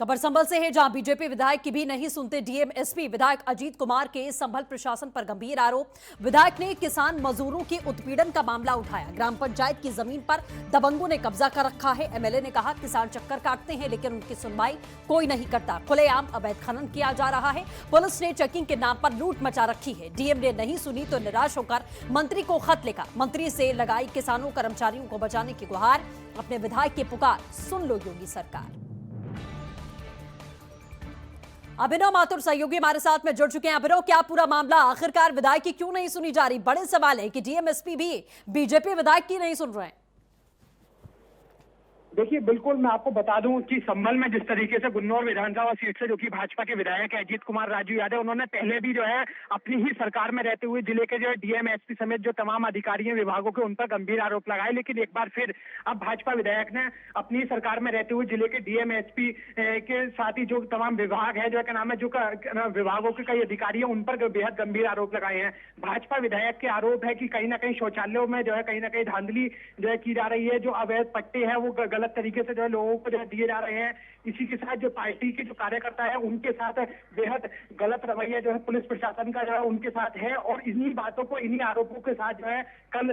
खबर संभल से है, जहां बीजेपी विधायक की भी नहीं सुनते डीएम एसपी। विधायक अजीत कुमार के संभल प्रशासन पर गंभीर आरोप। विधायक ने किसान मजदूरों के उत्पीड़न का मामला उठाया। ग्राम पंचायत की जमीन पर दबंगों ने कब्जा कर रखा है। एमएलए ने कहा किसान चक्कर काटते हैं लेकिन उनकी सुनवाई कोई नहीं करता। खुलेआम अवैध खनन किया जा रहा है। पुलिस ने चेकिंग के नाम पर लूट मचा रखी है। डीएम ने नहीं सुनी तो निराश होकर मंत्री को खत लिखा। मंत्री से लगाई किसानों कर्मचारियों को बचाने की गुहार। अपने विधायक की पुकार सुन लो योगी सरकार। अभिनव माथुर सहयोगी हमारे साथ में जुड़ चुके हैं। अभिनव, क्या पूरा मामला, आखिरकार विधायक की क्यों नहीं सुनी जा रही? बड़े सवाल है कि डीएम एसपी भी बीजेपी विधायक की नहीं सुन रहे हैं। देखिए, बिल्कुल मैं आपको बता दूं कि संभल में जिस तरीके से गुन्नौर विधानसभा सीट से जो कि भाजपा के विधायक है अजीत कुमार राजू यादव, उन्होंने पहले भी जो है अपनी ही सरकार में रहते हुए जिले के जो है डीएम एसपी समेत जो तमाम अधिकारी हैं विभागों के, उन पर गंभीर आरोप लगाए। लेकिन एक बार फिर अब भाजपा विधायक ने अपनी सरकार में रहते हुए जिले के डीएम एसपी के साथ ही जो तमाम विभाग है, जो क्या नाम है, जो विभागों के कई अधिकारी हैं, उन पर बेहद गंभीर आरोप लगाए हैं। भाजपा विधायक के आरोप है कि कहीं ना कहीं शौचालयों में जो है कहीं ना कहीं धांधली जो है की जा रही है। जो अवैध पट्टे हैं वो गलत तरीके से जो है लोगों को जो है दिए जा रहे हैं। इसी के साथ जो पार्टी के जो कार्यकर्ता है उनके साथ बेहद गलत रवैया जो है पुलिस प्रशासन का जो है उनके साथ है। और इन्हीं बातों को, इन्हीं आरोपों के साथ जो है कल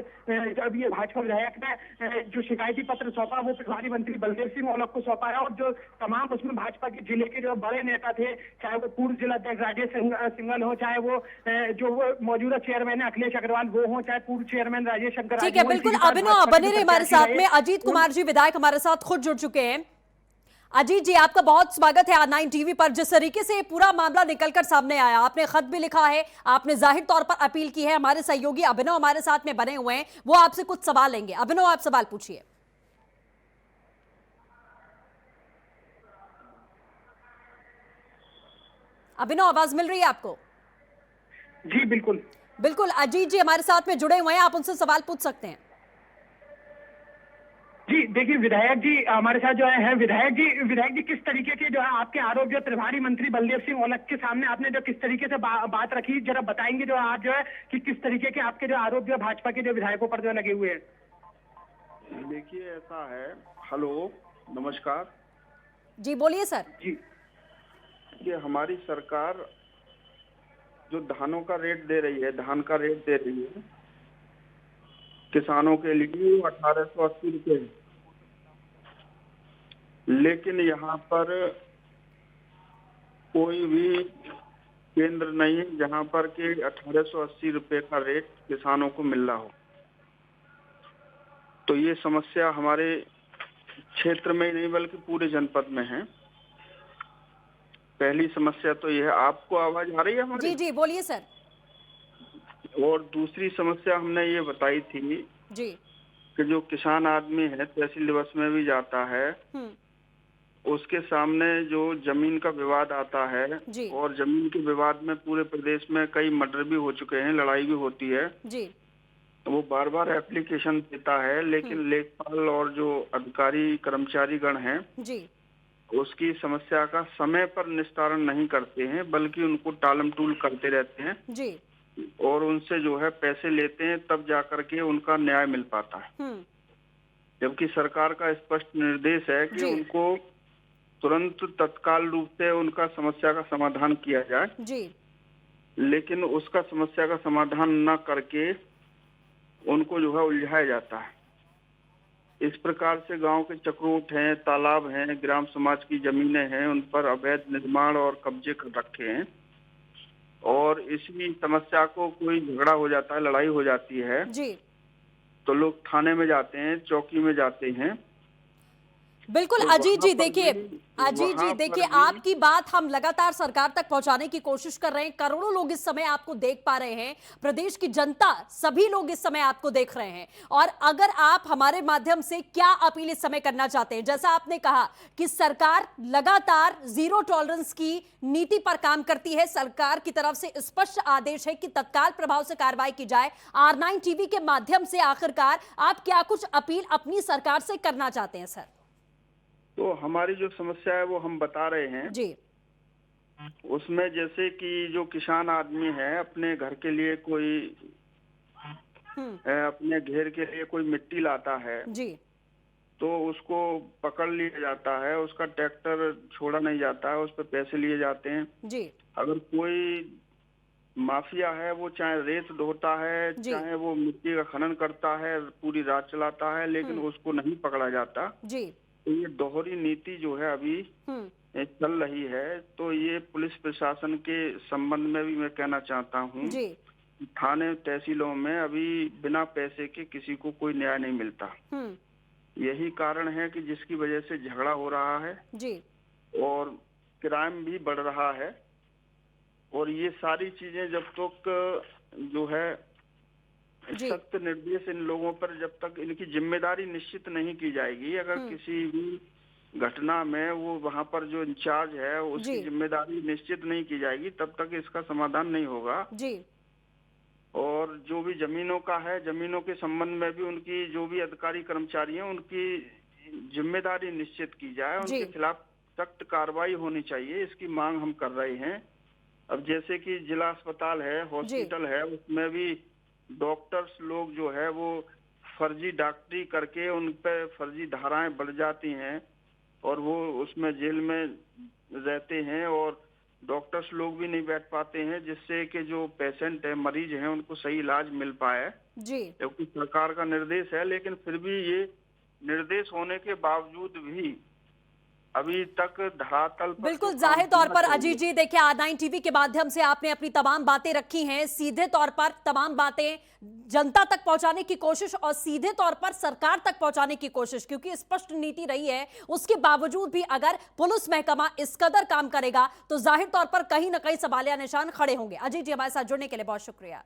जब ये भाजपा विधायक ने जो शिकायती पत्र सौंपा वो प्रभारी मंत्री बलदेव सिंह औलख को सौंपा है। और जो तमाम उसमें भाजपा के जिले के जो बड़े नेता थे, चाहे वो पूर्व जिलाध्यक्ष राजेश सिंघल हो, चाहे वो जो वो मौजूदा चेयरमैन है अखिलेश अग्रवाल वो हो, चाहे पूर्व चेयरमैन राजेश शंकर। ठीक है, बिल्कुल। अभिनव बने रहे हमारे साथ में। अजीत कुमार जी विधायक हमारे साथ खुद जुड़ चुके हैं। अजीत जी, आपका बहुत स्वागत है R9 टीवी पर। जिस तरीके से पूरा मामला निकलकर सामने आया, आपने खत भी लिखा है, आपने जाहिर तौर पर अपील की है। हमारे सहयोगी अभिनव हमारे साथ में बने हुए हैं, वो आपसे कुछ सवाल लेंगे। अभिनव, आप सवाल पूछिए। अभिनव, आवाज मिल रही है आपको? जी बिल्कुल बिल्कुल। अजीत जी हमारे साथ में जुड़े हुए हैं, आप उनसे सवाल पूछ सकते हैं। जी, देखिए विधायक जी हमारे साथ जो है विधायक जी किस तरीके के जो है आपके आरोप जो प्रभारी मंत्री बलदेव सिंह औलख के सामने आपने जो किस तरीके से बात रखी, जरा बताएंगे जो आज जो है कि किस तरीके के आपके जो आरोप जो भाजपा के जो विधायकों पर जो लगे हुए हैं? देखिए ऐसा है। हेलो, नमस्कार जी, बोलिए सर। जी, कि हमारी सरकार जो धानों का रेट दे रही है, धान का रेट दे रही है किसानों के लिए 1880 रुपये, लेकिन यहाँ पर कोई भी केंद्र नहीं है जहाँ पर के 1880 रुपये का रेट किसानों को मिल रहा हो। तो ये समस्या हमारे क्षेत्र में ही नहीं बल्कि पूरे जनपद में है। पहली समस्या तो यह है। आपको आवाज आ रही है हमारी? जी जी, बोलिए सर। और दूसरी समस्या हमने ये बताई थी जी कि जो किसान आदमी है तहसील दिवस में भी जाता है, उसके सामने जो जमीन का विवाद आता है, जी और जमीन के विवाद में पूरे प्रदेश में कई मर्डर भी हो चुके हैं, लड़ाई भी होती है। जी वो बार बार एप्लीकेशन देता है, लेकिन लेखपाल और जो अधिकारी कर्मचारी गण हैं जी उसकी समस्या का समय पर निस्तारण नहीं करते हैं, बल्कि उनको टालम टूल करते रहते हैं जी और उनसे जो है पैसे लेते हैं, तब जाकर के उनका न्याय मिल पाता है। जबकि सरकार का स्पष्ट निर्देश है कि उनको तुरंत तत्काल रूप से उनका समस्या का समाधान किया जाए, जी लेकिन उसका समस्या का समाधान न करके उनको जो है उलझाया जाता है। इस प्रकार से गांव के चक्रोट हैं, तालाब हैं, ग्राम समाज की जमीनें हैं, उन पर अवैध निर्माण और कब्जे कर रखे हैं। और इसी समस्या को कोई झगड़ा हो जाता है, लड़ाई हो जाती है, जी तो लोग थाने में जाते हैं, चौकी में जाते हैं। बिल्कुल। तो अजीत जी देखिए, आपकी बात हम लगातार सरकार तक पहुंचाने की कोशिश कर रहे हैं। करोड़ों लोग इस समय आपको देख पा रहे हैं, प्रदेश की जनता, सभी लोग इस समय आपको देख रहे हैं। और अगर आप हमारे माध्यम से क्या अपील इस समय करना चाहते हैं? जैसा आपने कहा कि सरकार लगातार जीरो टॉलरेंस की नीति पर काम करती है, सरकार की तरफ से स्पष्ट आदेश है कि तत्काल प्रभाव से कार्रवाई की जाए। R9 टीवी के माध्यम से आखिरकार आप क्या कुछ अपील अपनी सरकार से करना चाहते हैं सर? तो हमारी जो समस्या है वो हम बता रहे हैं जी। उसमें जैसे कि जो किसान आदमी है अपने घर के लिए कोई अपने घेर के लिए कोई मिट्टी लाता है, जी तो उसको पकड़ लिया जाता है, उसका ट्रैक्टर छोड़ा नहीं जाता है, उस पर पैसे लिए जाते हैं। जी अगर कोई माफिया है, वो चाहे रेत ढोता है, जी चाहे वो मिट्टी का खनन करता है, पूरी रात चलाता है, लेकिन उसको नहीं पकड़ा जाता। जी तो ये दोहरी नीति जो है अभी चल रही है, तो ये पुलिस प्रशासन के संबंध में भी मैं कहना चाहता हूँ, जी थाने तहसीलों में अभी बिना पैसे के किसी को कोई न्याय नहीं मिलता। यही कारण है कि जिसकी वजह से झगड़ा हो रहा है जी और क्राइम भी बढ़ रहा है। और ये सारी चीजें जब तक जो है जी सख्त निर्देश इन लोगों पर, जब तक इनकी जिम्मेदारी निश्चित नहीं की जाएगी, अगर किसी भी घटना में वो वहां पर जो इंचार्ज है उसकी जी जिम्मेदारी निश्चित नहीं की जाएगी, तब तक इसका समाधान नहीं होगा। जी और जो भी जमीनों का है, जमीनों के संबंध में भी उनकी जो भी अधिकारी कर्मचारी हैं उनकी जिम्मेदारी निश्चित की जाए, जी उनके खिलाफ सख्त कार्रवाई होनी चाहिए, इसकी मांग हम कर रहे हैं। अब जैसे कि जिला अस्पताल है, हॉस्पिटल है, उसमें भी डॉक्टर्स लोग जो है वो फर्जी डॉक्टरी करके उन पे फर्जी धाराएं बढ़ जाती हैं और वो उसमें जेल में रहते हैं और डॉक्टर्स लोग भी नहीं बैठ पाते हैं, जिससे कि जो पेशेंट है, मरीज हैं, उनको सही इलाज मिल पाए। जी क्योंकि सरकार का निर्देश है, लेकिन फिर भी ये निर्देश होने के बावजूद भी अभी तक धरातल पर बिल्कुल जो जाहिर काम तौर होना पर चाहिए। अजीत जी, देखिए R9 टीवी के माध्यम से आपने अपनी तमाम बातें रखी हैं, सीधे तौर पर तमाम बातें जनता तक पहुंचाने की कोशिश और सीधे तौर पर सरकार तक पहुंचाने की कोशिश, क्योंकि स्पष्ट नीति रही है। उसके बावजूद भी अगर पुलिस महकमा इस कदर काम करेगा तो जाहिर तौर पर कहीं ना कहीं सवालिया निशान खड़े होंगे। अजीत जी, हमारे साथ जुड़ने के लिए बहुत शुक्रिया।